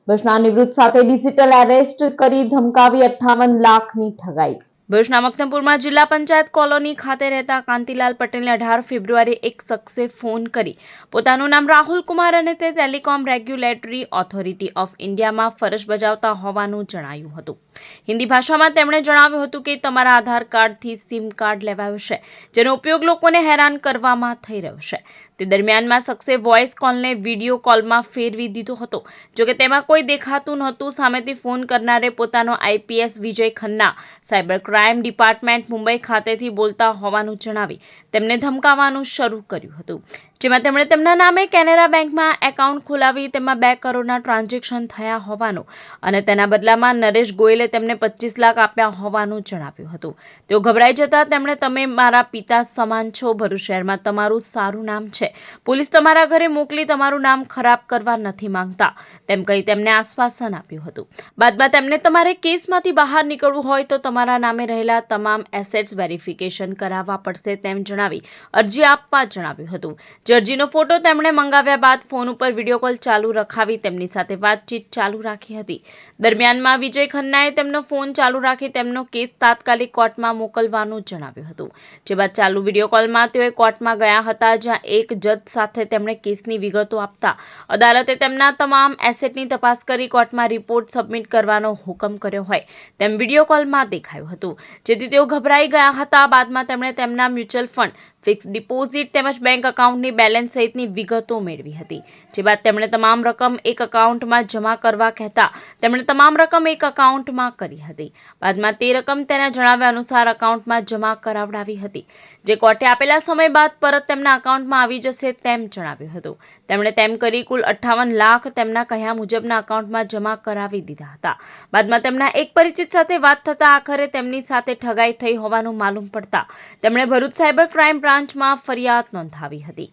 બસના નિવૃત્ત સાથે ડિજિટલ એરેસ્ટ કરી ધમકાવી 58 લાખની ઠગાઈ। ભુજના મખતમપુરમાં જિલ્લા પંચાયત કોલોની ખાતે રહેતા કાંતિલાલ પટેલને 18 ફેબ્રુઆરીએ એક શખ્સે ફોન કરી પોતાનું નામ રાહુલ કુમાર અને તે ટેલિકોમ રેગ્યુલેટરી ઓથોરિટી ઓફ ઇન્ડિયામાં ફરજ બજાવતા હોવાનું જણાવ્યું હતું। હિન્દી ભાષામાં તેમણે જણાવ્યું હતું કે તમારા આધાર કાર્ડથી સિમ કાર્ડ લેવાયું છે, જેનો ઉપયોગ લોકોને હેરાન કરવામાં થઈ રહ્યો છે। તે દરમિયાનમાં શખ્સે વોઇસ કોલને વિડીયો કોલમાં ફેરવી દીધો હતો, જોકે તેમાં કોઈ દેખાતું નહોતું। સામેથી ફોન કરનારે પોતાનો IPS Vijay Khanna cyber crime department Mumbai ખાતેથી બોલતા હોવાનું જણાવી તેમને ધમકાવવાનું શરૂ કર્યું હતું, જેમાં તેમણે તેમના નામે કેનેરા બેંકમાં એકાઉન્ટ ખોલાવી તેમાં 2 કરોડના ટ્રાન્ઝેક્શન થયા હોવાનું અને તેના બદલામાં નરેશ ગોયલે તેમને 25 લાખ આપ્યા હોવાનું જણાવ્યું હતું। તેઓ ગભરાઈ જતા તેમણે તમે મારા પિતા સમાન છો, ભરૂચ શહેરમાં તમારું સારું નામ છે, પોલીસ તમારા ઘરે મોકલી તમારું નામ ખરાબ કરવા નથી માંગતા તેમ કહી તેમને આશ્વાસન આપ્યું હતું। બાદમાં તેમને તમારે કેસમાંથી બહાર નીકળવું હોય તો તમારા નામે રહેલા તમામ એસેટ્સ વેરિફિકેશન કરાવવા પડશે તેમ જણાવી અરજી આપવા જણાવ્યું હતું। જે અરજીનો ફોટો તેમણે મંગાવ્યા બાદ ફોન ઉપર વિડીયો કોલ ચાલુ રખાવી તેમની સાથે વાતચીત ચાલુ રાખી હતી। દરમિયાનમાં વિજય ખન્નાએ તેમનો ફોન ચાલુ રાખી તેમનો કેસ તાત્કાલિક કોર્ટમાં મોકલવાનું જણાવ્યું હતું। જે બાદ ચાલુ વિડીયો કોલમાં તેઓ કોર્ટમાં ગયા હતા, જ્યાં એક જજ સાથે તેમણે કેસની વિગતો આપતા અદાલતે તેમના તમામ એસેટની તપાસ કરી કોર્ટમાં રિપોર્ટ સબમિટ કરવાનો હુકમ કર્યો હોય તેમ વિડીયો કોલમાં દેખાયું હતું, જેથી તેઓ ગભરાઈ ગયા હતા। બાદમાં તેમણે તેમના મ્યુચ્યુઅલ ફંડ, ફિક્સ ડિપોઝિટ તેમજ બેંક એકાઉન્ટની બેલેન્સ સહિતની વિગતો મેળવી હતી। જે બાદ તેમણે તમામ રકમ એક એકાઉન્ટમાં જમા કરવા કહેતા તેમણે તમામ રકમ એક એકાઉન્ટમાં કરી હતી। બાદમાં તે રકમ તેના જણાવ્યા અનુસાર એકાઉન્ટમાં જમા કરાવડાવી હતી, જે કોર્ટે આપેલા સમય બાદ પરત તેમના એકાઉન્ટમાં આવી જશે તેમ જણાવ્યું હતું। તેમણે તેમ કરી કુલ 58 લાખ તેમના કહ્યા મુજબના એકાઉન્ટમાં જમા કરાવી દીધા હતા। બાદમાં તેમના એક પરિચિત સાથે વાત થતા આખરે તેમની સાથે ઠગાઈ થઈ હોવાનું માલુમ પડતા તેમણે ભરૂચ સાયબર ક્રાઇમ બ્રાન્ચમાં ફરિયાદ નોંધાવી હતી।